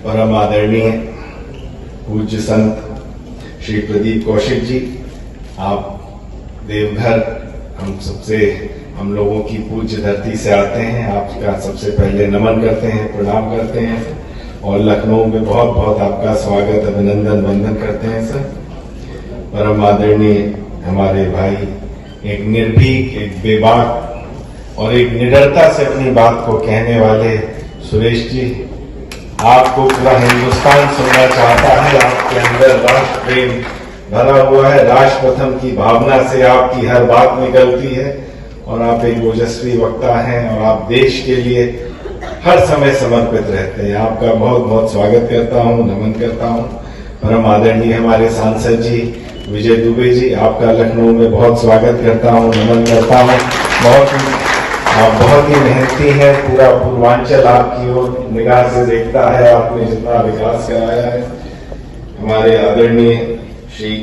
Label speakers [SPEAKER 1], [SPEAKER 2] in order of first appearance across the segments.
[SPEAKER 1] परम आदरणीय पूज्य संत श्री प्रदीप कौशिक जी, आप देवघर हम लोगों की पूज्य धरती से आते हैं। आपका सबसे पहले नमन करते हैं, प्रणाम करते हैं और लखनऊ में बहुत बहुत आपका स्वागत, अभिनंदन, वंदन करते हैं सर। परम आदरणीय हमारे भाई, एक निर्भीक, एक बेबाक और एक निडरता से अपनी बात को कहने वाले सुरेश जी, आपको पूरा हिंदुस्तान सुनना चाहता है। आपके अंदर राष्ट्र प्रेम भरा हुआ है, राष्ट्र प्रथम की भावना से आपकी हर बात निकलती है और आप एक ओजस्वी वक्ता हैं और आप देश के लिए हर समय समर्पित रहते हैं। आपका बहुत बहुत स्वागत करता हूं, नमन करता हूं। परम आदरणीय हमारे सांसद जी विजय दुबे जी, आपका लखनऊ में बहुत स्वागत करता हूं, नमन करता हूं। आप बहुत ही मेहनती हैं, पूरा पूर्वांचल आपकी ओर निगाह से देखता है, आपने जितना विकास कराया है। हमारे आदरणीय श्री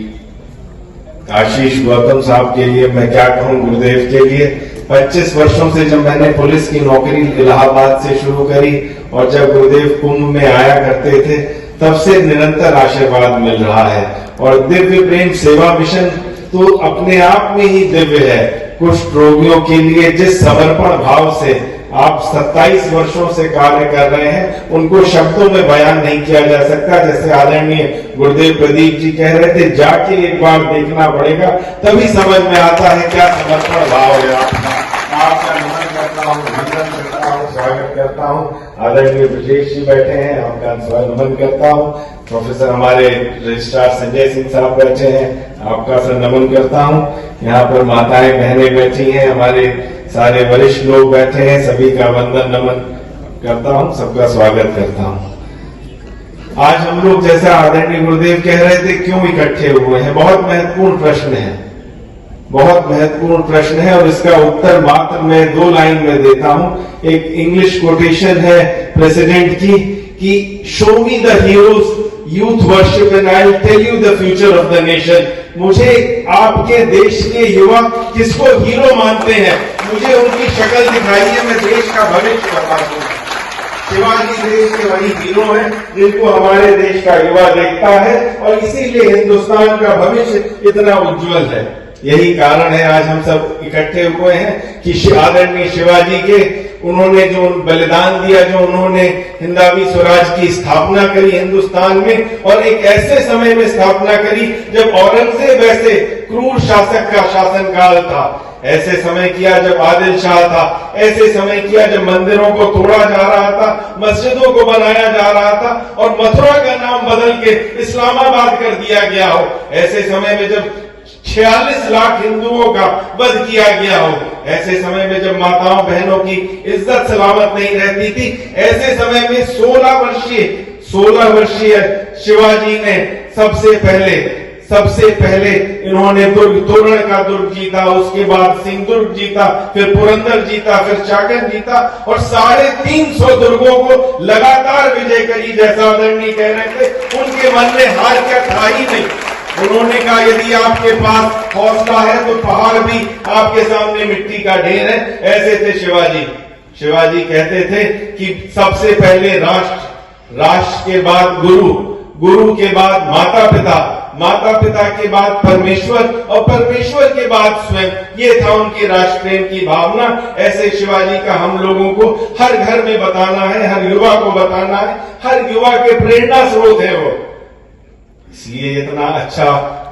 [SPEAKER 1] आशीष गौतम साहब के लिए मैं क्या कहूं, गुरुदेव के लिए 25 वर्षों से जब मैंने पुलिस की नौकरी इलाहाबाद से शुरू करी और जब गुरुदेव कुंभ में आया करते थे, तब से निरंतर आशीर्वाद मिल रहा है। और दिव्य प्रेम सेवा मिशन तो अपने आप में ही दिव्य है। कुष्ठ रोगियों के लिए जिस समर्पण भाव से आप 27 वर्षों से कार्य कर रहे हैं, उनको शब्दों में बयान नहीं किया जा सकता। जैसे आदरणीय गुरुदेव प्रदीप जी कह रहे थे, जाके एक बार देखना पड़ेगा, तभी समझ में आता है क्या समर्पण भाव है आपका। आपका नमन करता हूँ, वंदन करता हूँ, स्वागत करता हूँ। आदरणीय ब्रजेश जी बैठे हैं, आपका नमन करता हूँ। प्रोफेसर हमारे रजिस्ट्रार संजय सिंह साहब बैठे हैं, आपका सर नमन करता हूँ। यहाँ पर माताएं बहनें बैठी हैं, हमारे सारे वरिष्ठ लोग बैठे हैं, सभी का वंदन नमन करता हूँ, सबका स्वागत करता हूँ। आज हम लोग, जैसा आदरणीय गुरुदेव कह रहे थे, क्यों इकट्ठे हुए हैं, बहुत महत्वपूर्ण प्रश्न है, बहुत महत्वपूर्ण प्रश्न है और इसका उत्तर मात्र मैं 2 लाइन में देता हूं। एक इंग्लिश कोटेशन है प्रेसिडेंट की कि show me the heroes youth worship and I will tell you the future of the nation. मुझे आपके देश के युवा किसको हीरो मानते हैं, मुझे उनकी शक्ल दिखाइए, मैं देश का भविष्य बता दूंगा। शिवाजी देश के वही हीरो हैं जिनको हमारे देश का युवा देखता है और इसीलिए हिंदुस्तान का भविष्य इतना उज्जवल है। यही कारण है आज हम सब इकट्ठे हुए हैं कि आदरणीय शिवाजी के उन्होंने जो बलिदान दिया, जो उन्होंने हिंदवी स्वराज की स्थापना करी हिंदुस्तान में, और एक ऐसे समय में स्थापना करी जब औरंगजेब ऐसे क्रूर शासक का शासनकाल था, ऐसे समय किया जब आदिल शाह था, ऐसे समय किया जब मंदिरों को तोड़ा जा रहा था, मस्जिदों को बनाया जा रहा था और मथुरा का नाम बदल के इस्लामाबाद कर दिया गया हो, ऐसे समय में जब 46 लाख हिंदुओं का वध किया गया हो, ऐसे समय में जब माताओं बहनों की इज्जत सलामत नहीं रहती थी, ऐसे समय में 16 वर्षीय शिवाजी ने सबसे पहले इन्होंने तोरण का दुर्ग जीता, उसके बाद सिंहदुर्ग जीता, फिर पुरंदर जीता, फिर चाकन जीता और 350 दुर्गों को लगातार विजय करी। जैसा आदरणीय कह रहे थे, उनके मन में हार क्या था ही नहीं। उन्होंने कहा यदि आपके पास हौसला है तो पहाड़ भी आपके सामने मिट्टी का ढेर है। ऐसे थे शिवाजी। शिवाजी कहते थे कि सबसे पहले राष्ट्र के बाद गुरु के बाद माता पिता के बाद परमेश्वर और परमेश्वर के बाद स्वयं। ये था उनके राष्ट्र प्रेम की भावना। ऐसे शिवाजी का हम लोगों को हर घर में बताना है, हर युवा को बताना है, हर युवा के प्रेरणा स्रोत है वो। इसलिए इतना अच्छा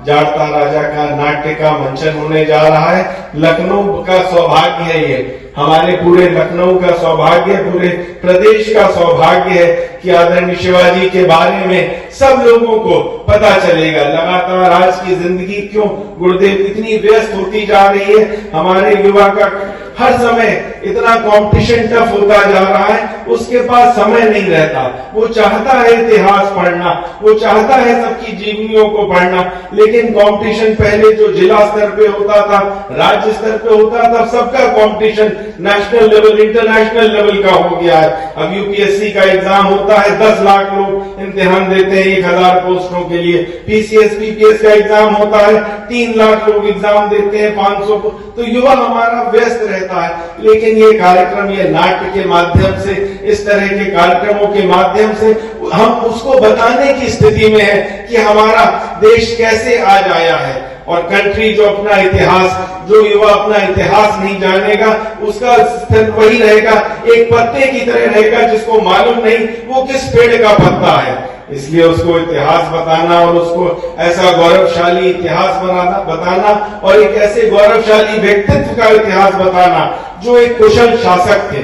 [SPEAKER 1] जाटता राजा का नाट्य का मंचन होने जा रहा है। लखनऊ का सौभाग्य है, ये हमारे पूरे लखनऊ का सौभाग्य, पूरे प्रदेश का सौभाग्य है कि आदरणीय शिवाजी के बारे में सब लोगों को पता चलेगा। लगातार आज की जिंदगी क्यों गुरुदेव इतनी व्यस्त होती जा रही है, हमारे युवा का हर समय इतना कंपटीशन टफ होता जा रहा है, उसके पास समय नहीं रहता। वो चाहता है इतिहास पढ़ना, वो चाहता है सबकी जीवनियों को पढ़ना, लेकिन कंपटीशन पहले जो जिला स्तर पे होता था, राज्य स्तर पे होता था, सबका competition national level, international level का हो गया है। अब यूपीएससी का एग्जाम होता है, 10 लाख लोग इम्तिहान देते हैं 1000 पोस्टों के लिए। पीसीएस पीपीएस का एग्जाम होता है, 3 लाख लोग एग्जाम देते हैं 500 को। तो युवा हमारा व्यस्त रहता है, लेकिन लेकिन ये कार्यक्रम, ये नाट्य के माध्यम से, इस तरह के कार्यक्रमों के माध्यम से हम उसको बताने की स्थिति में है कि हमारा देश कैसे आज आया है। और कंट्री जो अपना इतिहास, जो युवा अपना इतिहास नहीं जानेगा, उसका स्थिति वही रहेगा, एक पत्ते की तरह रहेगा जिसको मालूम नहीं वो किस पेड़ का पत्ता है। इसलिए उसको इतिहास बताना और उसको ऐसा गौरवशाली इतिहास बताना और एक ऐसे गौरवशाली व्यक्तित्व का इतिहास बताना जो एक कुशल शासक थे,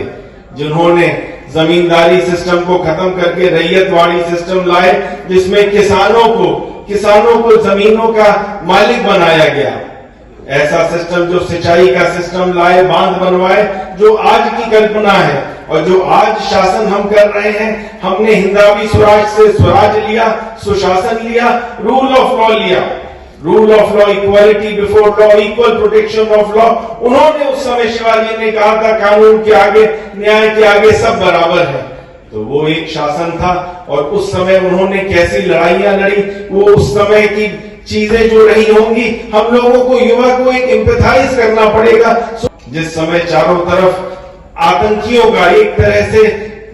[SPEAKER 1] जिन्होंने जमींदारी सिस्टम को खत्म करके रैयतवाड़ी सिस्टम लाए, जिसमें किसानों को जमीनों का मालिक बनाया गया। ऐसा सिस्टम जो सिंचाई का सिस्टम लाए, बांध बनवाए, जो आज की कल्पना है और जो आज शासन हम कर रहे हैं। हमने हिंदवी स्वराज से स्वराज लिया, सुशासन लिया, रूल ऑफ लॉ लिया, rule of law, equality before law, equal protection of law. उन्होंने उस समय शिवाजी ने कहा था कानून के आगे, न्याय के आगे सब बराबर है। तो वो एक शासन था और उस समय उन्होंने कैसी लड़ाइयां लड़ी, वो उस समय की चीजें जो रही होंगी, हम लोगों को, युवा को एक एम्पैथाइज करना पड़ेगा। जिस समय चारों तरफ आतंकियों का एक तरह से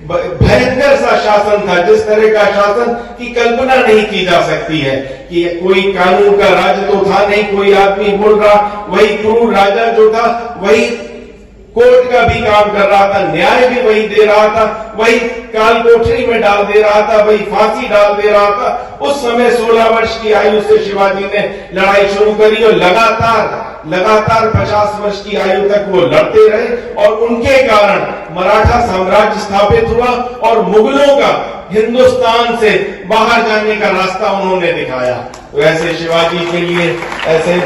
[SPEAKER 1] भयंकर सा शासन था, जिस तरह का शासन की कल्पना नहीं की जा सकती है, कि कोई कानून का राज तो था नहीं, कोई आदमी बोल रहा, वही क्रूर राजा जो था वही कोर्ट का भी काम कर रहा था, न्याय भी वही दे रहा था, वही काल कोठरी में डाल दे रहा था, वही फांसी डाल दे रहा था। उस समय 16 वर्ष की आयु से शिवाजी ने लड़ाई शुरू करी और लगातार 50 वर्ष की आयु तक वो लड़ते रहे और उनके कारण मराठा साम्राज्य स्थापित हुआ और मुगलों का हिंदुस्तान से बाहर जाने का रास्ता उन्होंने दिखाया। तो ऐसे शिवाजी के लिए, ऐसे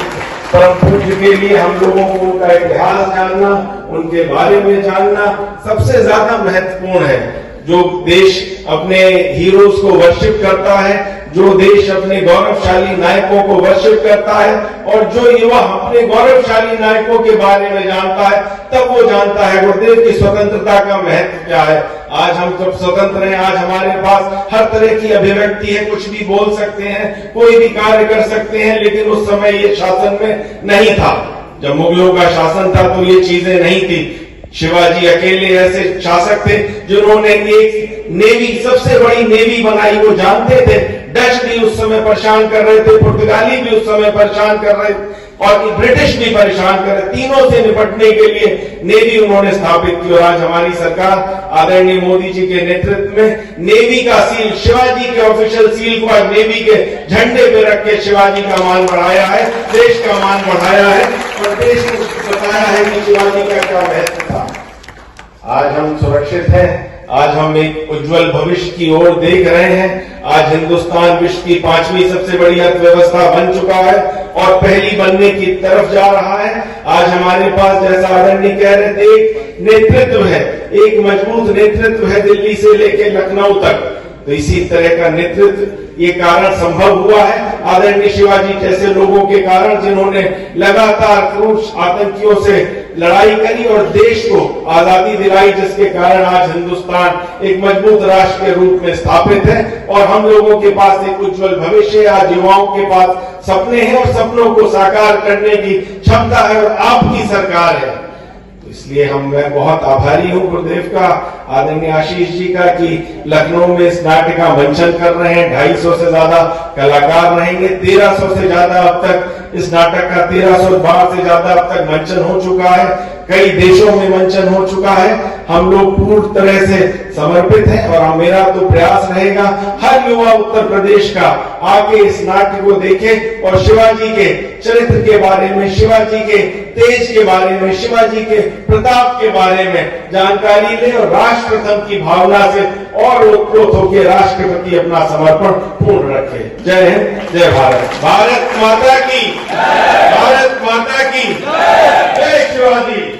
[SPEAKER 1] परम पूज्य के लिए हम लोगों को उनका इतिहास जानना, उनके बारे में जानना सबसे ज्यादा महत्वपूर्ण है। जो देश अपने हीरोज को वर्शिप करता है, जो देश अपने गौरवशाली नायकों को वर्शिप करता है और जो युवा अपने गौरवशाली नायकों के बारे में जानता है, तब वो जानता है गुरुदेव की स्वतंत्रता का महत्व क्या है। आज हम सब स्वतंत्र हैं, आज हमारे पास हर तरह की अभिव्यक्ति है, कुछ भी बोल सकते हैं, कोई भी कार्य कर सकते हैं, लेकिन उस समय ये शासन में नहीं था। जब मुगलों का शासन था तो ये चीजें नहीं थी। शिवाजी अकेले ऐसे शासक थे जिन्होंने एक नेवी, सबसे बड़ी नेवी बनाई। वो जानते थे डच भी उस समय परेशान कर रहे थे, पुर्तगाली भी उस समय परेशान कर रहे थे और ब्रिटिश भी परेशान कर रहे। तीनों से निपटने के लिए नेवी उन्होंने स्थापित की और आज हमारी सरकार आदरणीय मोदी जी के नेतृत्व में नेवी का सील, शिवाजी के ऑफिशियल सील को आज नेवी के झंडे पे रख के शिवाजी का मान बढ़ाया है, देश का मान बढ़ाया है और देश को बताया है कि शिवाजी का क्या महत्व था। आज हम सुरक्षित हैं, आज हम एक उज्जवल भविष्य की ओर देख रहे हैं। आज हिंदुस्तान विश्व की 5वीं सबसे बड़ी अर्थव्यवस्था बन चुका है और पहली बनने की तरफ जा रहा है। आज हमारे पास, जैसा आदरणीय कह रहे थे, एक नेतृत्व है, एक मजबूत नेतृत्व है दिल्ली से लेकर लखनऊ तक। तो इसी तरह का नेतृत्व, ये कारण संभव हुआ है आदरणीय शिवाजी जैसे लोगों के कारण, जिन्होंने लगातार क्रूर आतंकियों से लड़ाई करी और देश को आजादी दिलाई, जिसके कारण आज हिंदुस्तान एक मजबूत राष्ट्र के रूप में स्थापित है और हम लोगों के पास एक उज्जवल भविष्य है। आज युवाओं के पास सपने हैं और सपनों को साकार करने की क्षमता है और आपकी सरकार है। इसलिए मैं बहुत आभारी हूं गुरुदेव का, आदरणीय आशीष जी का, कि लखनऊ में इस नाट्य का मंचन कर रहे हैं। 250 से ज्यादा कलाकार रहेंगे, 1300 से ज्यादा अब तक इस नाटक का 1300 बार से ज्यादा अब तक मंचन हो चुका है, कई देशों में मंचन हो चुका है। हम लोग पूर्ण तरह से समर्पित हैं और मेरा तो प्रयास रहेगा हर युवा उत्तर प्रदेश का आके इस नाट्य को देखे और शिवाजी के चरित्र के बारे में, शिवाजी के तेज के बारे में, शिवाजी के प्रताप के बारे में जानकारी ले और राष्ट्र प्रथम की भावना से और ओतप्रोत होकर राष्ट्र के प्रति अपना समर्पण पूर्ण रखे। जय हिंद, जय भारत। भारत माता की, भारत माता की जय। शिवाजी।